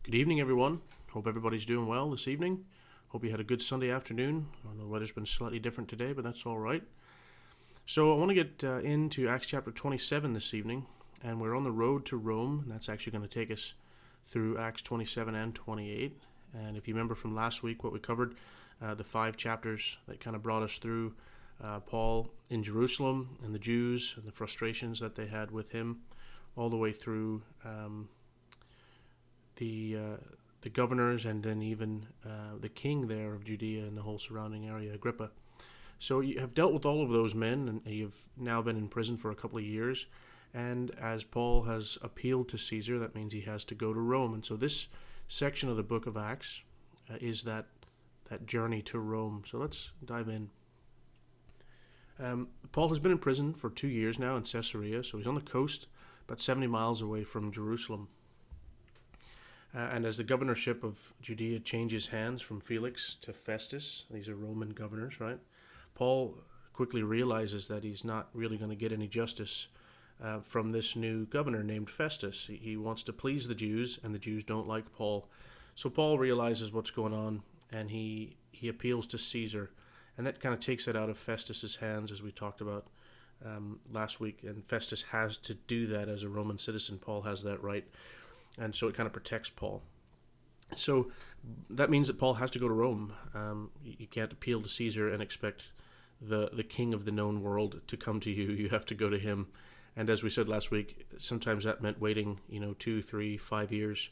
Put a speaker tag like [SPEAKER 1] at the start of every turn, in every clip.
[SPEAKER 1] Good evening, everyone. Hope everybody's doing well this evening. Hope you had a good Sunday afternoon. I know the weather's been slightly different today, but that's all right. So I want to get into Acts chapter 27 this evening, and we're on the road to Rome, and that's actually going to take us through Acts 27 and 28. And if you remember from last week what we covered, the 5 chapters that kind of brought us through Paul in Jerusalem and the Jews and the frustrations that they had with him, all the way through the governors and then even the king there of Judea and the whole surrounding area, Agrippa. So you have dealt with all of those men, and you've now been in prison for a couple of years. And as Paul has appealed to Caesar, that means he has to go to Rome. And so this section of the book of Acts is that journey to Rome. So let's dive in. Paul has been in prison for 2 years now in Caesarea, so he's on the coast, about 70 miles away from Jerusalem. And as the governorship of Judea changes hands from Felix to Festus, these are Roman governors, right? Paul quickly realizes that he's not really going to get any justice from this new governor named Festus. He wants to please the Jews, and the Jews don't like Paul. So Paul realizes what's going on, and he appeals to Caesar. And that kind of takes it out of Festus's hands, as we talked about last week. And Festus has to do that as a Roman citizen. Paul has that right. And so it kind of protects Paul. So that means that Paul has to go to Rome. You can't appeal to Caesar and expect the king of the known world to come to you. You have to go to him. And as we said last week, sometimes that meant waiting, 2, 3, 5 years.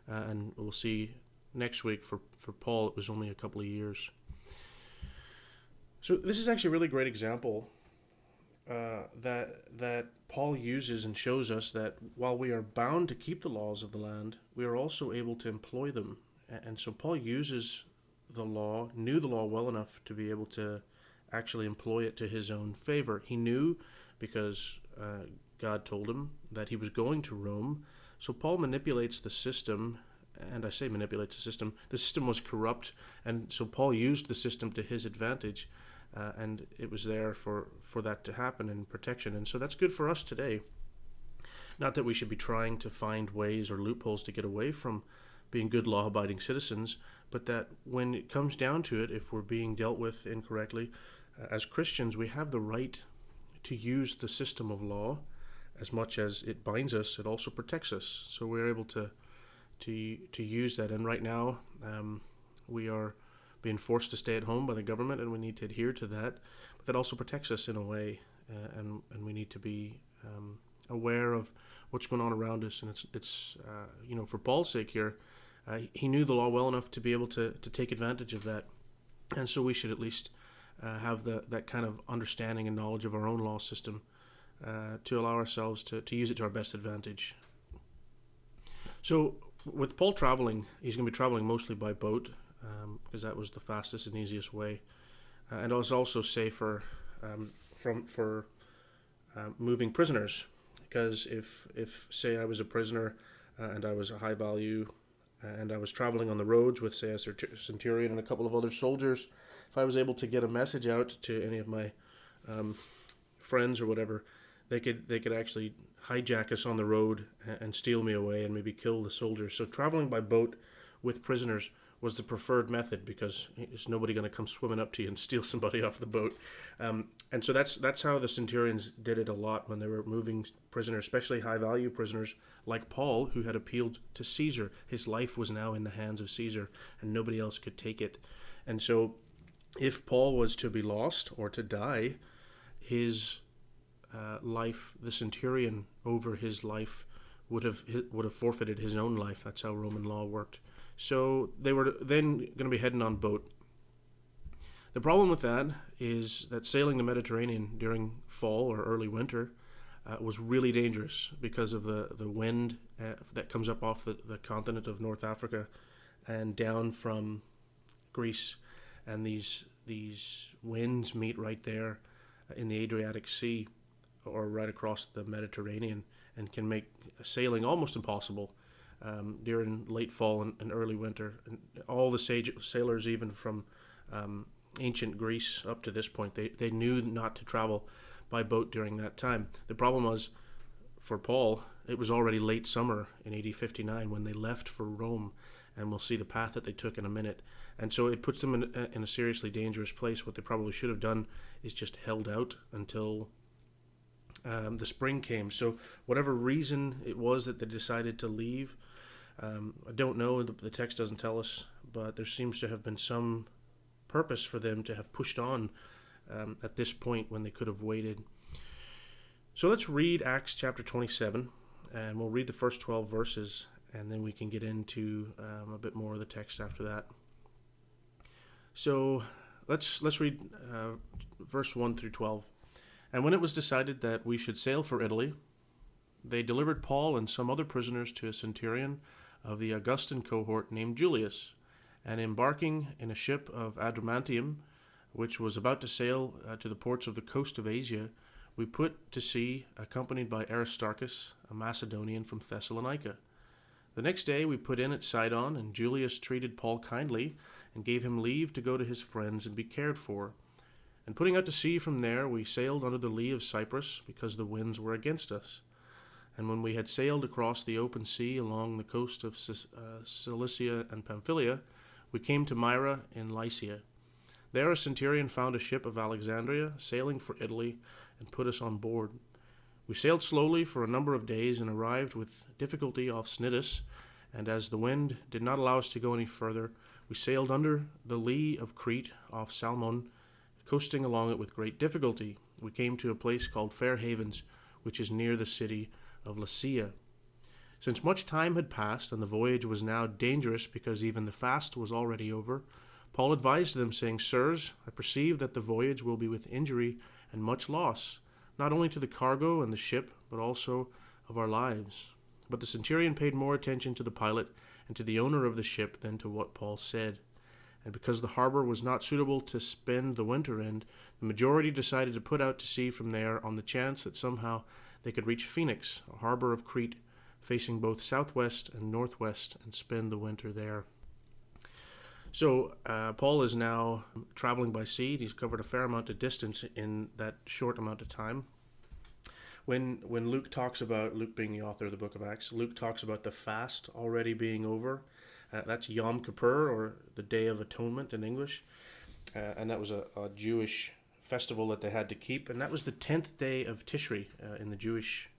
[SPEAKER 1] And we'll see next week for Paul, it was only a couple of years. So this is actually a really great example that Paul uses and shows us that while we are bound to keep the laws of the land, we are also able to employ them. And so Paul uses the law, knew the law well enough to be able to actually employ it to his own favor. He knew because God told him that he was going to Rome. So Paul manipulates the system, and I say manipulates the system. The system was corrupt, and so Paul used the system to his advantage. And it was there for that to happen in protection. And so that's good for us today. Not that we should be trying to find ways or loopholes to get away from being good law-abiding citizens, but that when it comes down to it, if we're being dealt with incorrectly, as Christians, we have the right to use the system of law. As much as it binds us, it also protects us. So we're able to use that. And right now, we are being forced to stay at home by the government, and we need to adhere to that. But that also protects us in a way, and we need to be aware of what's going on around us. And it's for Paul's sake here, he knew the law well enough to be able to take advantage of that. And so we should at least have that kind of understanding and knowledge of our own law system to allow ourselves to use it to our best advantage. So with Paul traveling, he's going to be traveling mostly by boat, because that was the fastest and easiest way, and it was also safer for moving prisoners. Because if say I was a prisoner and I was a high value and I was traveling on the roads with, say, a centurion and a couple of other soldiers, if I was able to get a message out to any of my friends or whatever, they could actually hijack us on the road and steal me away and maybe kill the soldiers. So traveling by boat with prisoners was the preferred method, because there's nobody going to come swimming up to you and steal somebody off the boat. And so that's how the centurions did it a lot when they were moving prisoners, especially high-value prisoners like Paul, who had appealed to Caesar. His life was now in the hands of Caesar, and nobody else could take it. And so if Paul was to be lost or to die, his life, the centurion over his life, would have forfeited his own life. That's how Roman law worked. So they were then going to be heading on boat. The problem with that is that sailing the Mediterranean during fall or early winter was really dangerous because of the wind that comes up off the continent of North Africa and down from Greece. And these winds meet right there in the Adriatic Sea or right across the Mediterranean, and can make sailing almost impossible during late fall and early winter. And all the sailors, even from ancient Greece up to this point, they knew not to travel by boat during that time. The problem was, for Paul, it was already late summer in AD 59 when they left for Rome, and we'll see the path that they took in a minute. And so it puts them in a seriously dangerous place. What they probably should have done is just held out until the spring came. So whatever reason it was that they decided to leave, I don't know. The text doesn't tell us, but there seems to have been some purpose for them to have pushed on at this point when they could have waited. So let's read Acts chapter 27, and we'll read the first 12 verses, and then we can get into a bit more of the text after that. So let's read verse 1 through 12. And when it was decided that we should sail for Italy, they delivered Paul and some other prisoners to a centurion of the Augustan cohort named Julius, and embarking in a ship of Adramyttium, which was about to sail to the ports of the coast of Asia, we put to sea, accompanied by Aristarchus, a Macedonian from Thessalonica. The next day we put in at Sidon, and Julius treated Paul kindly and gave him leave to go to his friends and be cared for. And putting out to sea from there, we sailed under the lee of Cyprus, because the winds were against us. And when we had sailed across the open sea along the coast of Cilicia and Pamphylia, we came to Myra in Lycia. There a centurion found a ship of Alexandria sailing for Italy, and put us on board. We sailed slowly for a number of days and arrived with difficulty off Cnidus, and as the wind did not allow us to go any further, we sailed under the lee of Crete off Salmon, coasting along it with great difficulty. We came to a place called Fair Havens, which is near the city of Lasea. Since much time had passed, and the voyage was now dangerous because even the fast was already over, Paul advised them, saying, Sirs, I perceive that the voyage will be with injury and much loss, not only to the cargo and the ship, but also of our lives. But the centurion paid more attention to the pilot and to the owner of the ship than to what Paul said. And because the harbor was not suitable to spend the winter in, the majority decided to put out to sea from there on the chance that somehow they could reach Phoenix, a harbor of Crete, facing both southwest and northwest, and spend the winter there. So Paul is now traveling by sea. He's covered a fair amount of distance in that short amount of time. When Luke talks about, Luke being the author of the book of Acts, Luke talks about the fast already being over. That's Yom Kippur, or the Day of Atonement in English. And that was a Jewish festival that they had to keep. And that was the 10th day of Tishri in the Jewish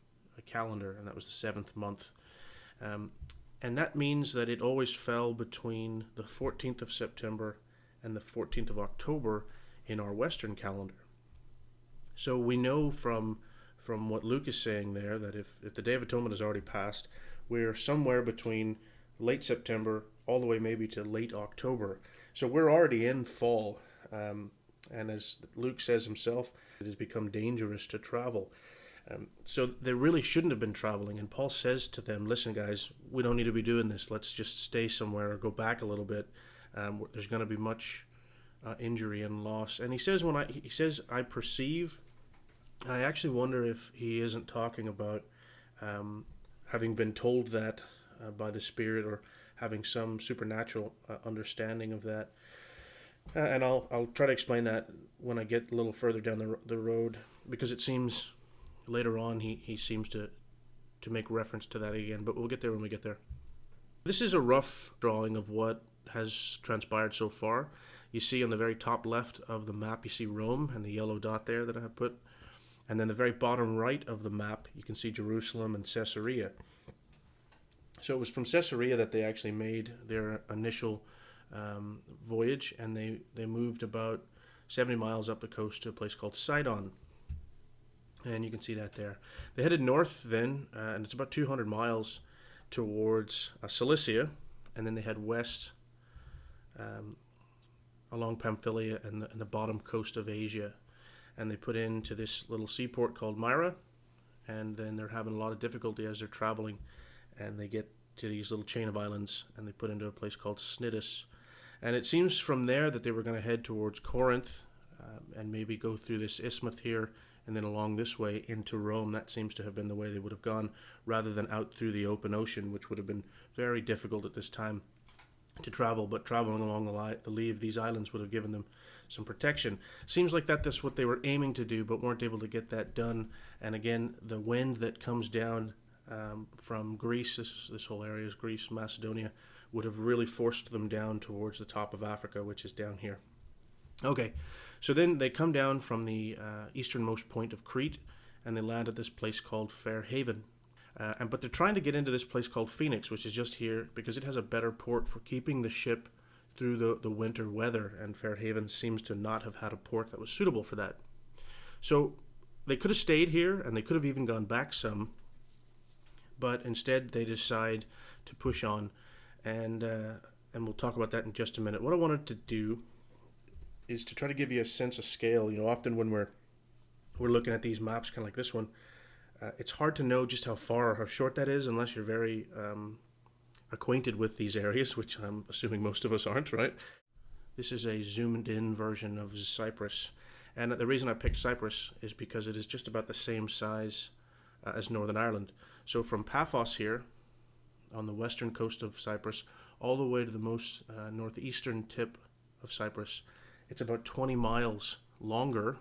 [SPEAKER 1] calendar, and that was the 7th month. And that means that it always fell between the 14th of September and the 14th of October in our Western calendar. So we know from what Luke is saying there that if the Day of Atonement has already passed, we're somewhere between late September all the way maybe to late October. So we're already in fall. And as Luke says himself, it has become dangerous to travel. So they really shouldn't have been traveling. And Paul says to them, listen, guys, we don't need to be doing this. Let's just stay somewhere or go back a little bit. There's going to be much injury and loss. And he says, I perceive, I actually wonder if he isn't talking about having been told that by the Spirit, or having some supernatural understanding of that. And I'll try to explain that when I get a little further down the road, because it seems later on he seems to make reference to that again, but we'll get there when we get there. This is a rough drawing of what has transpired so far. You see on the very top left of the map, you see Rome and the yellow dot there that I have put. And then the very bottom right of the map, you can see Jerusalem and Caesarea. So it was from Caesarea that they actually made their initial voyage, and they moved about 70 miles up the coast to a place called Sidon. And you can see that there. They headed north then, and it's about 200 miles towards Cilicia, and then they head west along Pamphylia and the bottom coast of Asia. And they put into this little seaport called Myra, and then they're having a lot of difficulty as they're traveling, and they get to these little chain of islands, and they put into a place called Cnidus. And it seems from there that they were going to head towards Corinth, and maybe go through this isthmus here, and then along this way into Rome. That seems to have been the way they would have gone, rather than out through the open ocean, which would have been very difficult at this time to travel. But traveling along the lee of these islands would have given them some protection. Seems like that's what they were aiming to do, but weren't able to get that done. And again, the wind that comes down from Greece. This whole area is Greece, Macedonia, would have really forced them down towards the top of Africa, which is down here. Okay, so then they come down from the easternmost point of Crete, and they land at this place called Fair Haven. But they're trying to get into this place called Phoenix, which is just here, because it has a better port for keeping the ship through the winter weather, and Fair Haven seems to not have had a port that was suitable for that. So they could have stayed here, and they could have even gone back some, but instead they decide to push on, and we'll talk about that in just a minute. What I wanted to do is to try to give you a sense of scale. Often when we're looking at these maps, kind of like this one, it's hard to know just how far or how short that is unless you're very acquainted with these areas, which I'm assuming most of us aren't, right? This is a zoomed in version of Cyprus. And the reason I picked Cyprus is because it is just about the same size as Northern Ireland. So from Paphos here, on the western coast of Cyprus, all the way to the most northeastern tip of Cyprus, it's about 20 miles longer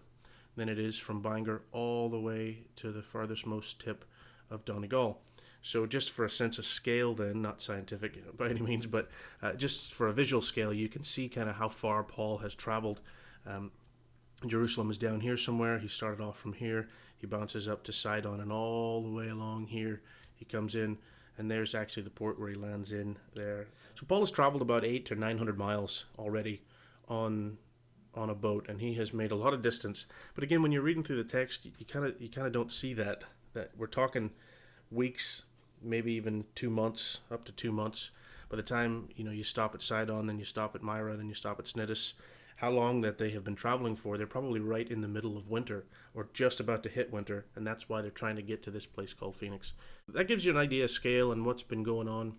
[SPEAKER 1] than it is from Bangor all the way to the farthest most tip of Donegal. So just for a sense of scale then, not scientific by any means, but just for a visual scale, you can see kind of how far Paul has traveled. Jerusalem is down here somewhere. He started off from here. He bounces up to Sidon, and all the way along here he comes in, and there's actually the port where he lands in there. So Paul has traveled about 800 or 900 miles already on a boat, and he has made a lot of distance. But again, when you're reading through the text, you kind of don't see that we're talking weeks, maybe even 2 months, up to 2 months. By the time you stop at Sidon, then you stop at Myra, then you stop at Cnidus, how long that they have been traveling for, they're probably right in the middle of winter or just about to hit winter, and that's why they're trying to get to this place called Phoenix. That gives you an idea of scale and what's been going on.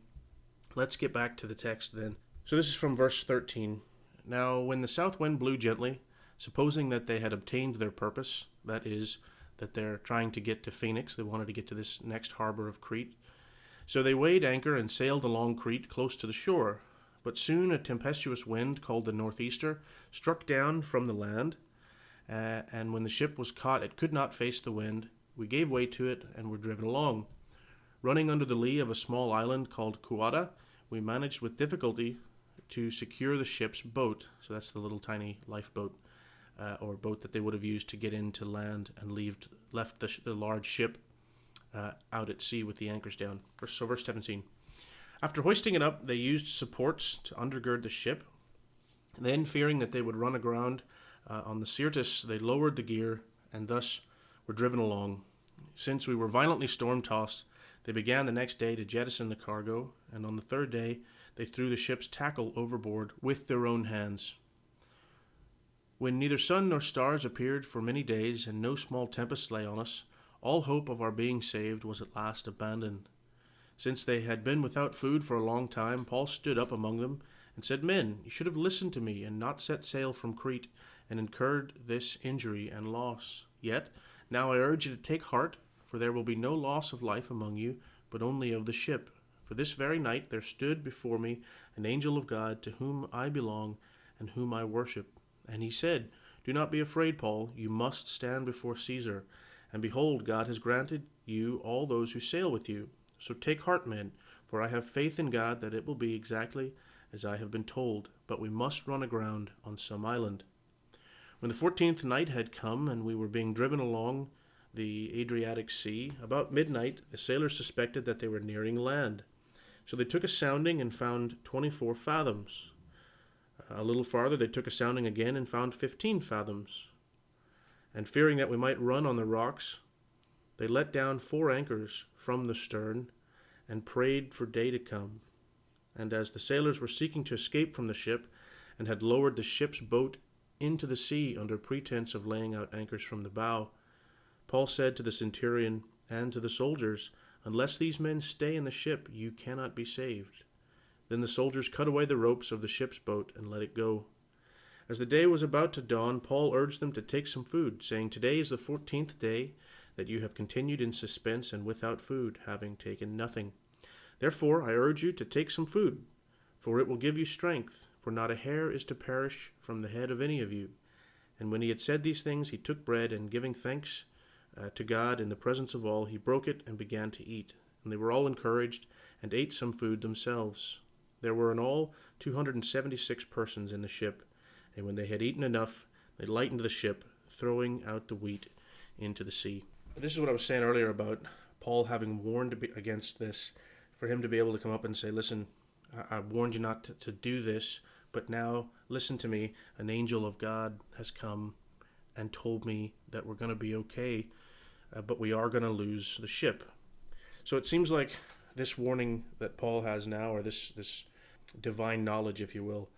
[SPEAKER 1] Let's get back to the text then. So this is from verse 13. Now, when the south wind blew gently, supposing that they had obtained their purpose, that is, that they're trying to get to Phoenix, they wanted to get to this next harbor of Crete. So they weighed anchor and sailed along Crete close to the shore. But soon a tempestuous wind called the northeaster struck down from the land, and when the ship was caught, it could not face the wind. We gave way to it and were driven along. Running under the lee of a small island called Kuada, we managed with difficulty to secure the ship's boat. So that's the little tiny lifeboat, or boat that they would have used to get into land and left the large ship out at sea with the anchors down. So verse 17. After hoisting it up, they used supports to undergird the ship. Then, fearing that they would run aground on the Syrtis, they lowered the gear, and thus were driven along. Since we were violently storm-tossed, they began the next day to jettison the cargo, and on the third day they threw the ship's tackle overboard with their own hands. When neither sun nor stars appeared for many days, and no small tempest lay on us, all hope of our being saved was at last abandoned. Since they had been without food for a long time, Paul stood up among them and said, Men, you should have listened to me and not set sail from Crete and incurred this injury and loss. Yet, now I urge you to take heart, for there will be no loss of life among you, but only of the ship. For this very night there stood before me an angel of God, to whom I belong and whom I worship. And he said, Do not be afraid, Paul, you must stand before Caesar. And behold, God has granted you all those who sail with you. So take heart, men, for I have faith in God that it will be exactly as I have been told, but we must run aground on some island. When the 14th night had come, and we were being driven along the Adriatic Sea, about midnight the sailors suspected that they were nearing land. So they took a sounding and found 24 fathoms. A little farther they took a sounding again and found 15 fathoms. And fearing that we might run on the rocks, they let down 4 anchors from the stern and prayed for day to come. And as the sailors were seeking to escape from the ship and had lowered the ship's boat into the sea under pretense of laying out anchors from the bow, Paul said to the centurion and to the soldiers, Unless these men stay in the ship, you cannot be saved. Then the soldiers cut away the ropes of the ship's boat and let it go. As the day was about to dawn, Paul urged them to take some food, saying, Today is the 14th day that you have continued in suspense and without food, having taken nothing. Therefore I urge you to take some food, for it will give you strength, for not a hair is to perish from the head of any of you. And when he had said these things, he took bread, and giving thanks to God in the presence of all, he broke it and began to eat. And they were all encouraged and ate some food themselves. There were in all 276 persons in the ship, and when they had eaten enough, they lightened the ship, throwing out the wheat into the sea. This is what I was saying earlier about Paul having warned against this, for him to be able to come up and say, listen, I warned you not to do this, but now listen to me. An angel of God has come and told me that we're going to be okay, but we are going to lose the ship. So it seems like this warning that Paul has now, or this divine knowledge, if you will,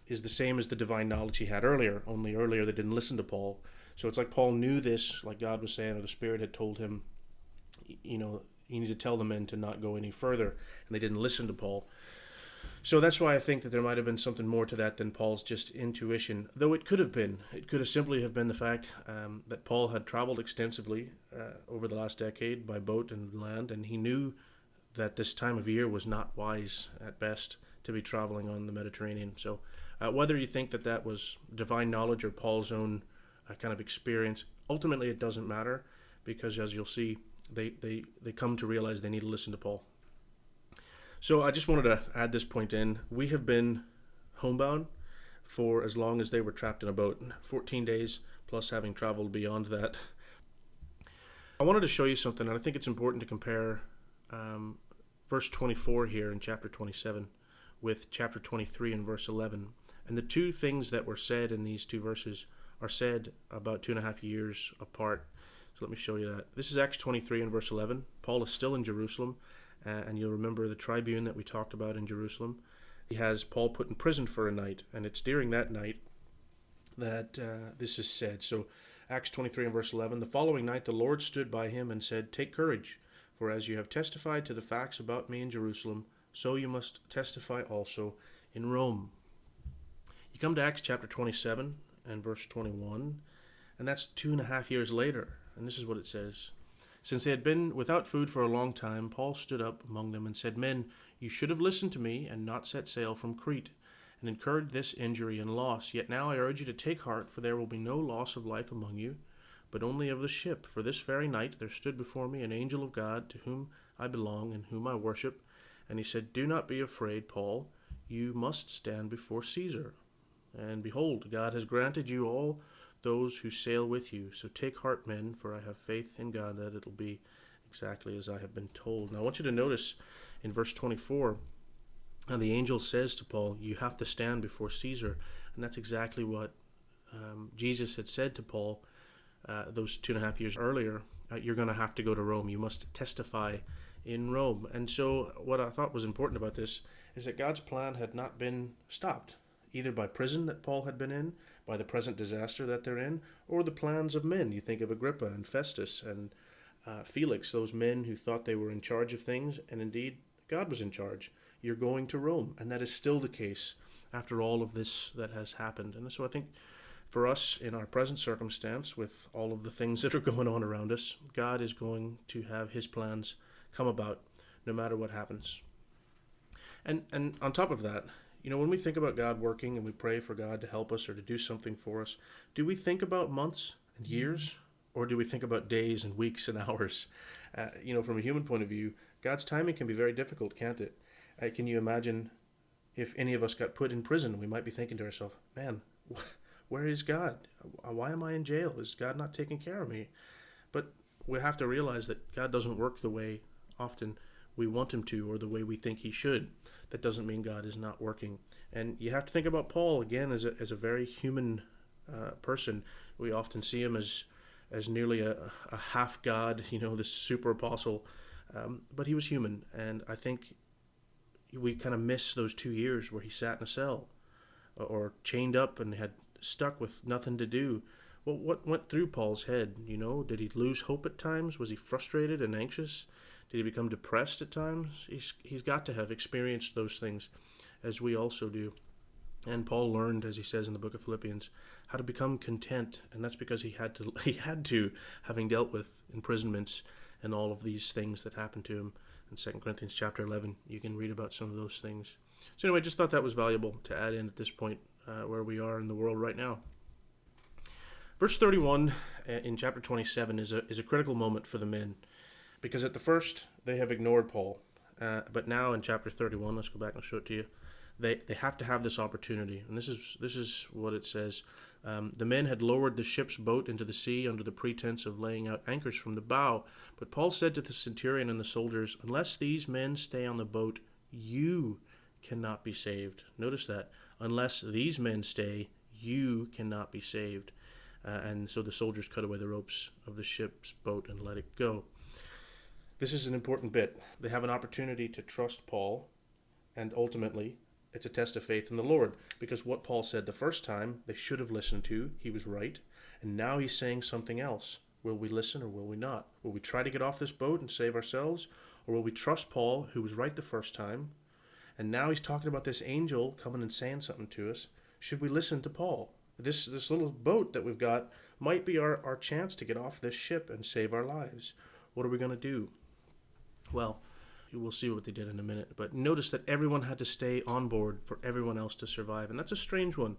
[SPEAKER 1] is the same as the divine knowledge he had earlier, only earlier they didn't listen to Paul. So it's like Paul knew this, like God was saying, or the Spirit had told him, you need to tell the men to not go any further, and they didn't listen to Paul. So that's why I think that there might have been something more to that than Paul's just intuition, though it could have been. It could have simply have been the fact that Paul had traveled extensively over the last decade by boat and land, and he knew that this time of year was not wise at best to be traveling on the Mediterranean. So whether you think that was divine knowledge or Paul's own kind of experience, ultimately it doesn't matter, because as you'll see, they come to realize they need to listen to Paul. So I just wanted to add this point in. We have been homebound for as long as they were trapped in a boat, 14 days, plus having traveled beyond that. I wanted to show you something, and I think it's important to compare verse 24 here in chapter 27 with chapter 23 and verse 11. And the two things that were said in these two verses are said about 2.5 years apart. So let me show you that. This is Acts 23 and verse 11. Paul is still in Jerusalem, and you'll remember the tribune that we talked about in Jerusalem. He has Paul put in prison for a night, and it's during that night that this is said. So Acts 23 and verse 11, the following night the Lord stood by him and said, "Take courage, for as you have testified to the facts about me in Jerusalem, so you must testify also in Rome." You come to Acts chapter 27 and verse 21, and that's 2.5 years later, and this is what it says. Since they had been without food for a long time, Paul stood up among them and said, "Men, you should have listened to me and not set sail from Crete, and incurred this injury and loss. Yet now I urge you to take heart, for there will be no loss of life among you, but only of the ship. For this very night there stood before me an angel of God, to whom I belong and whom I worship. And he said, 'Do not be afraid, Paul. You must stand before Caesar. And behold, God has granted you all those who sail with you. So take heart, men, for I have faith in God that it'll be exactly as I have been told.'" Now I want you to notice in verse 24, and the angel says to Paul, you have to stand before Caesar. And that's exactly what Jesus had said to Paul those 2.5 years earlier. You're going to have to go to Rome. You must testify in Rome. And so what I thought was important about this is that God's plan had not been stopped, either by prison that Paul had been in, by the present disaster that they're in, or the plans of men. You think of Agrippa and Festus and Felix, those men who thought they were in charge of things, and indeed God was in charge. You're going to Rome, and that is still the case after all of this that has happened. And so I think for us in our present circumstance, with all of the things that are going on around us, God is going to have his plans come about no matter what happens. And on top of that, when we think about God working and we pray for God to help us or to do something for us, do we think about months and years, or do we think about days and weeks and hours? From a human point of view, God's timing can be very difficult, can't it? Can you imagine if any of us got put in prison? We might be thinking to ourselves, man, where is God? Why am I in jail? Is God not taking care of me? But we have to realize that God doesn't work the way often we want him to, or the way we think he should. That doesn't mean God is not working. And you have to think about Paul, again, as a very human person. We often see him as nearly a half God, this super apostle. But he was human, and I think we kind of miss those 2 years where he sat in a cell or chained up and had stuck with nothing to do. Well, what went through Paul's head? Did he lose hope at times? Was he frustrated and anxious? Did he become depressed at times? He's got to have experienced those things, as we also do. And Paul learned, as he says in the book of Philippians, how to become content, and that's because he had to, having dealt with imprisonments and all of these things that happened to him. In 2 Corinthians chapter 11, you can read about some of those things. So anyway, just thought that was valuable to add in at this point where we are in the world right now. Verse 31 in chapter 27 is a critical moment for the men, because at the first they have ignored Paul. But now in chapter 31, let's go back and show it to you. They have to have this opportunity, and this is what it says. The men had lowered the ship's boat into the sea under the pretense of laying out anchors from the bow. But Paul said to the centurion and the soldiers, "Unless these men stay on the boat, you cannot be saved." Notice that. Unless these men stay, you cannot be saved. And so the soldiers cut away the ropes of the ship's boat and let it go. This is an important bit. They have an opportunity to trust Paul, and ultimately, it's a test of faith in the Lord, because what Paul said the first time, they should have listened to. He was right. And now he's saying something else. Will we listen or will we not? Will we try to get off this boat and save ourselves? Or will we trust Paul, who was right the first time? And now he's talking about this angel coming and saying something to us. Should we listen to Paul? This little boat that we've got might be our chance to get off this ship and save our lives. What are we going to do? Well, we'll see what they did in a minute. But notice that everyone had to stay on board for everyone else to survive. And that's a strange one,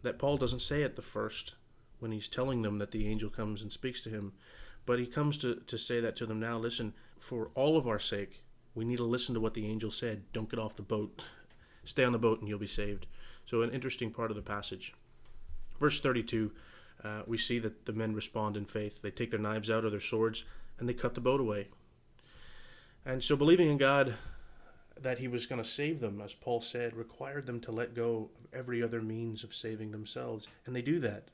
[SPEAKER 1] that Paul doesn't say at the first when he's telling them that the angel comes and speaks to him. But he comes to say that to them now. Listen, for all of our sake, we need to listen to what the angel said. Don't get off the boat. Stay on the boat and you'll be saved. So an interesting part of the passage. Verse 32, we see that the men respond in faith. They take their knives out or their swords and they cut the boat away. And so believing in God that he was going to save them, as Paul said, required them to let go of every other means of saving themselves. And they do that,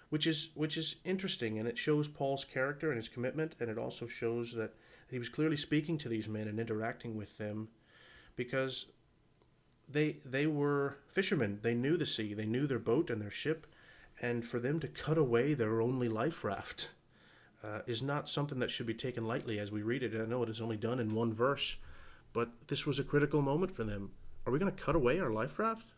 [SPEAKER 1] which is interesting. And it shows Paul's character and his commitment. And it also shows that he was clearly speaking to these men and interacting with them, because they were fishermen. They knew the sea. They knew their boat and their ship. And for them to cut away their only life raft is not something that should be taken lightly as we read it. I know it is only done in one verse, but this was a critical moment for them. Are we going to cut away our life raft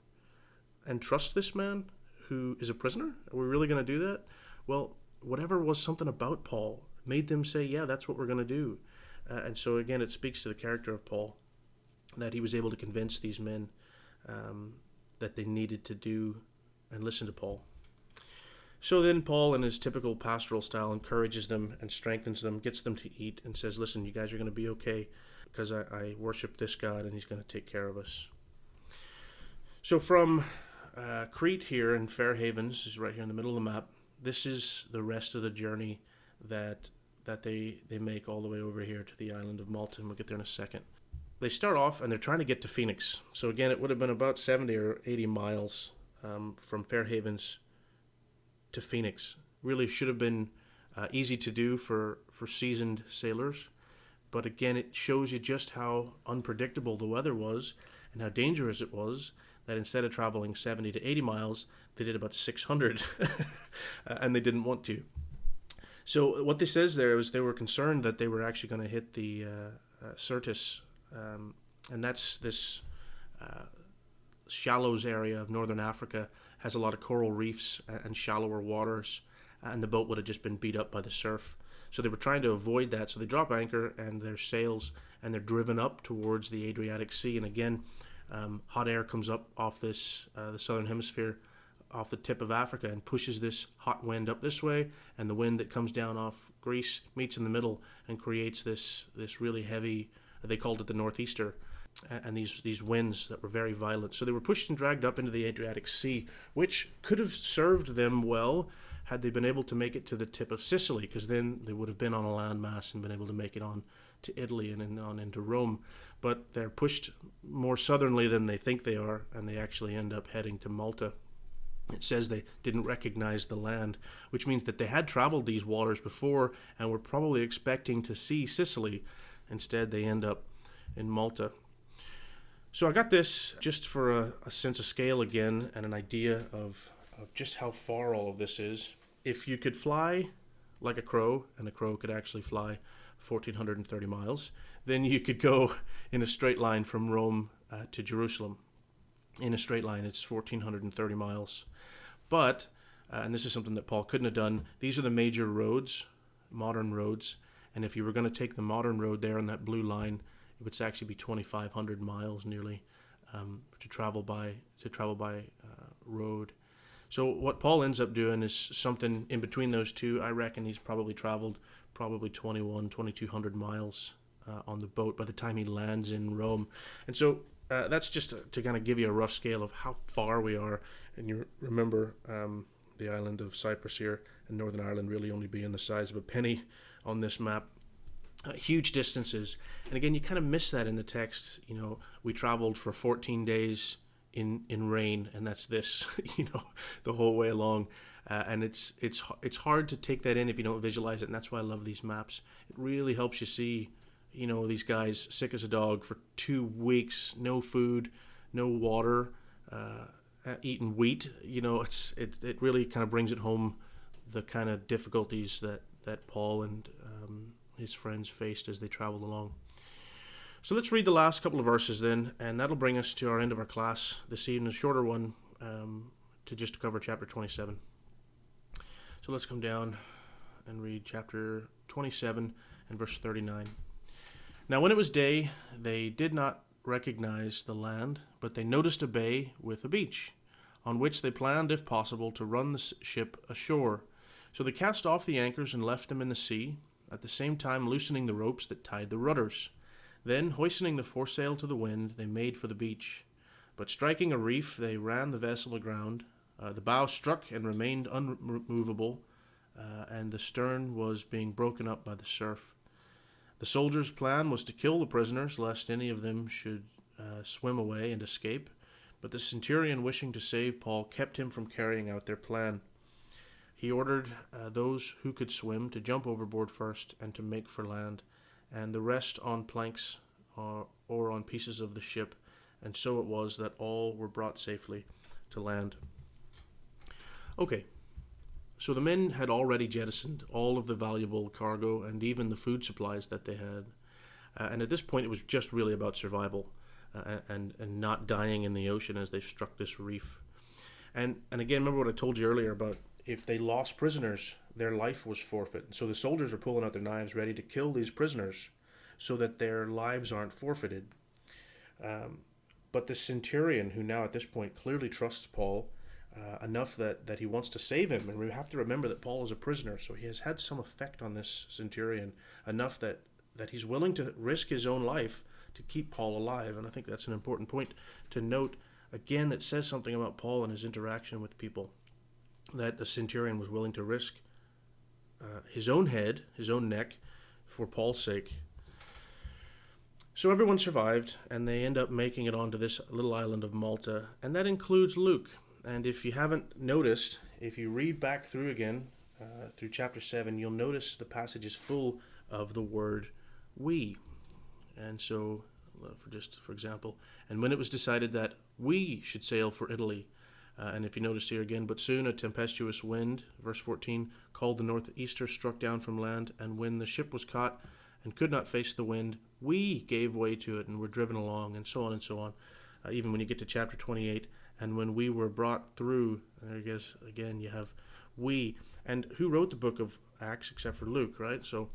[SPEAKER 1] and trust this man who is a prisoner? Are we really going to do that? Well, whatever was something about Paul made them say, yeah, that's what we're going to do. And so again, it speaks to the character of Paul, that he was able to convince these men that they needed to do and listen to Paul. So then Paul, in his typical pastoral style, encourages them and strengthens them, gets them to eat, and says, listen, you guys are going to be okay, because I worship this God and he's going to take care of us. So from Crete here in Fair Havens, is right here in the middle of the map, this is the rest of the journey that they make all the way over here to the island of Malta, and we'll get there in a second. They start off and they're trying to get to Phoenix. So again, it would have been about 70 or 80 miles from Fair Havens to Phoenix. Really should have been easy to do for seasoned sailors. But again, it shows you just how unpredictable the weather was and how dangerous it was, that instead of traveling 70 to 80 miles, they did about 600 and they didn't want to. So what this says there is they were concerned that they were actually going to hit the Syrtis, and that's this shallows area of northern Africa, has a lot of coral reefs and shallower waters, and the boat would have just been beat up by the surf. So they were trying to avoid that, so they drop anchor and their sails, and they're driven up towards the Adriatic Sea. And again, hot air comes up off this the southern hemisphere, off the tip of Africa, and pushes this hot wind up this way, and the wind that comes down off Greece meets in the middle and creates this really heavy, they called it the northeaster, and these winds that were very violent. So they were pushed and dragged up into the Adriatic Sea, which could have served them well had they been able to make it to the tip of Sicily, because then they would have been on a landmass and been able to make it on to Italy and on into Rome. But they're pushed more southerly than they think they are, and they actually end up heading to Malta. It says they didn't recognize the land, which means that they had traveled these waters before and were probably expecting to see Sicily. Instead, they end up in Malta. So I got this just for a sense of scale again, and an idea of just how far all of this is. If you could fly like a crow, and a crow could actually fly 1,430 miles, then you could go in a straight line from Rome to Jerusalem. In a straight line, it's 1,430 miles. But, and this is something that Paul couldn't have done, these are the major roads, modern roads, and if you were going to take the modern road there on that blue line, it would actually be 2,500 miles nearly to travel by road. So what Paul ends up doing is something in between those two. I reckon he's probably traveled 2,200 miles on the boat by the time he lands in Rome. And so that's just to kind of give you a rough scale of how far we are. And you remember the island of Cyprus here in Northern Ireland really only being the size of a penny on this map. Huge distances. And again, you kind of miss that in the text. We traveled for 14 days in rain, and that's this, the whole way along. And it's hard to take that in if you don't visualize it, and that's why I love these maps. It really helps you see, these guys sick as a dog for 2 weeks, no food, no water, eating wheat. It really kind of brings it home, the kind of difficulties that Paul and his friends faced as they traveled along. So let's read the last couple of verses then, and that'll bring us to our end of our class this evening, a shorter one, to just cover chapter 27. So let's come down and read chapter 27 and verse 39. Now when it was day, they did not recognize the land, but they noticed a bay with a beach, on which they planned, if possible, to run the ship ashore. So they cast off the anchors and left them in the sea, at the same time loosening the ropes that tied the rudders. Then, hoisting the foresail to the wind, they made for the beach. But striking a reef, they ran the vessel aground. The bow struck and remained unmovable, and the stern was being broken up by the surf. The soldiers' plan was to kill the prisoners, lest any of them should swim away and escape. But the centurion, wishing to save Paul, kept him from carrying out their plan. He ordered those who could swim to jump overboard first and to make for land, and the rest on planks or on pieces of the ship, and so it was that all were brought safely to land. Okay, so the men had already jettisoned all of the valuable cargo and even the food supplies that they had, and at this point it was just really about survival and not dying in the ocean as they struck this reef. And again, remember what I told you earlier about if they lost prisoners, their life was forfeit. So the soldiers are pulling out their knives ready to kill these prisoners so that their lives aren't forfeited. But the centurion, who now at this point clearly trusts Paul enough that he wants to save him, and we have to remember that Paul is a prisoner, so he has had some effect on this centurion, enough that he's willing to risk his own life to keep Paul alive. And I think that's an important point to note. Again, that says something about Paul and his interaction with people, that the centurion was willing to risk his own head, his own neck, for Paul's sake. So everyone survived, and they end up making it onto this little island of Malta, and that includes Luke. And if you haven't noticed, if you read back through again, through chapter 7, you'll notice the passage is full of the word we. And so, for example, and when it was decided that we should sail for Italy, and if you notice here again, but soon a tempestuous wind, verse 14, called the northeaster, struck down from land, and when the ship was caught and could not face the wind, we gave way to it and were driven along, and so on and so on. Even when you get to chapter 28, and when we were brought through, I guess, again, you have we. And who wrote the book of Acts except for Luke, right? So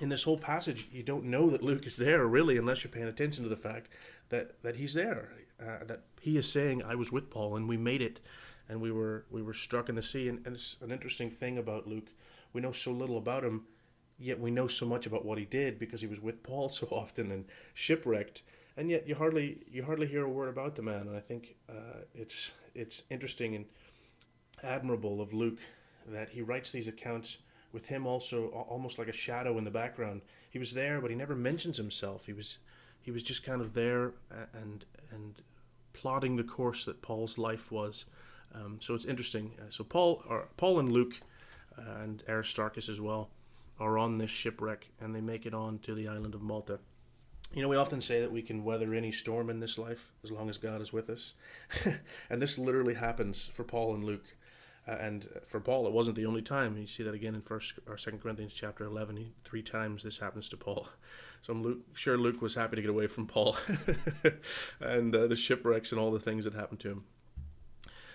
[SPEAKER 1] in this whole passage, you don't know that Luke is there, really, unless you're paying attention to the fact that he's there, that he is saying, I was with Paul, and we made it, and we were struck in the sea. And it's an interesting thing about Luke. We know so little about him, yet we know so much about what he did because he was with Paul so often and shipwrecked. And yet you hardly hear a word about the man. And I think it's interesting and admirable of Luke that he writes these accounts with him also almost like a shadow in the background. He was there, but he never mentions himself. He was just kind of there and plotting the course that Paul's life was. So it's interesting. So Paul and Luke and Aristarchus as well are on this shipwreck, and they make it on to the island of Malta. We often say that we can weather any storm in this life as long as God is with us. And this literally happens for Paul and Luke. And for Paul, it wasn't the only time. You see that again in 2 Corinthians chapter 11. 3 times this happens to Paul. So I'm sure Luke was happy to get away from Paul and the shipwrecks and all the things that happened to him.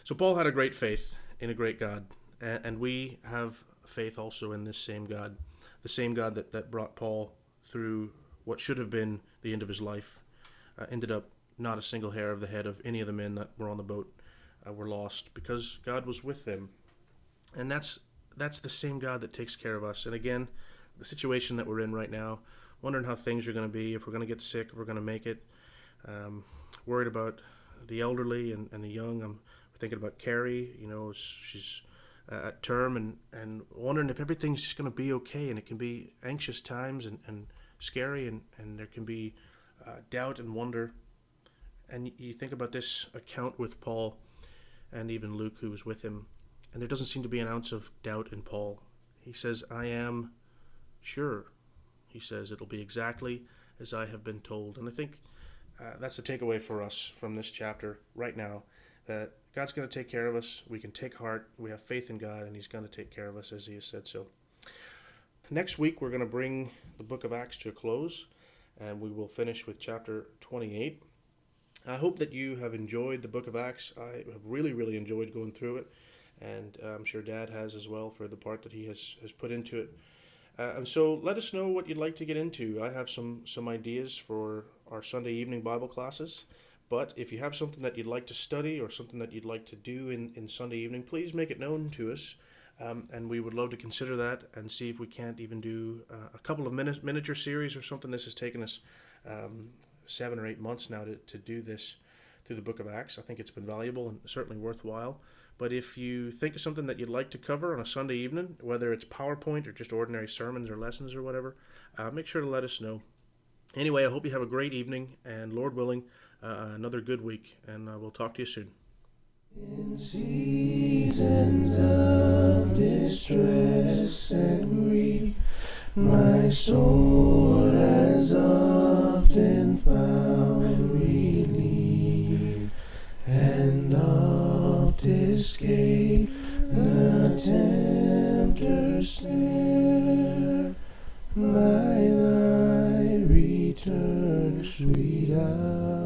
[SPEAKER 1] So Paul had a great faith in a great God. And we have faith also in this same God. The same God that brought Paul through what should have been the end of his life. Ended up not a single hair of the head of any of the men that were on the boat were lost because God was with them. And that's the same God that takes care of us. And again, the situation that we're in right now, wondering how things are going to be, if we're going to get sick, if we're going to make it. Worried about the elderly and the young. I'm thinking about Carrie. She's at term, and wondering if everything's just going to be okay. And it can be anxious times and scary, and there can be doubt and wonder. And you think about this account with Paul and even Luke, who was with him, and there doesn't seem to be an ounce of doubt in Paul. He says, I am sure. He says, it'll be exactly as I have been told. And I think that's the takeaway for us from this chapter right now, that God's going to take care of us. We can take heart. We have faith in God, and he's going to take care of us as he has said so. Next week, we're going to bring the book of Acts to a close, and we will finish with chapter 28. I hope that you have enjoyed the book of Acts. I have really, really enjoyed going through it, and I'm sure Dad has as well for the part that he has put into it. And so let us know what you'd like to get into. I have some ideas for our Sunday evening Bible classes, but if you have something that you'd like to study or something that you'd like to do in Sunday evening, please make it known to us, and we would love to consider that and see if we can't even do a couple of miniature series or something. This has taken us 7 or 8 months now to do this through the book of Acts. I think it's been valuable and certainly worthwhile. But if you think of something that you'd like to cover on a Sunday evening, whether it's PowerPoint or just ordinary sermons or lessons or whatever, make sure to let us know. Anyway, I hope you have a great evening, and Lord willing, another good week, and we'll talk to you soon.
[SPEAKER 2] In seasons of distress and grief, my soul has often found relief, and oft escaped the tempter's snare. By thy return, sweet hour,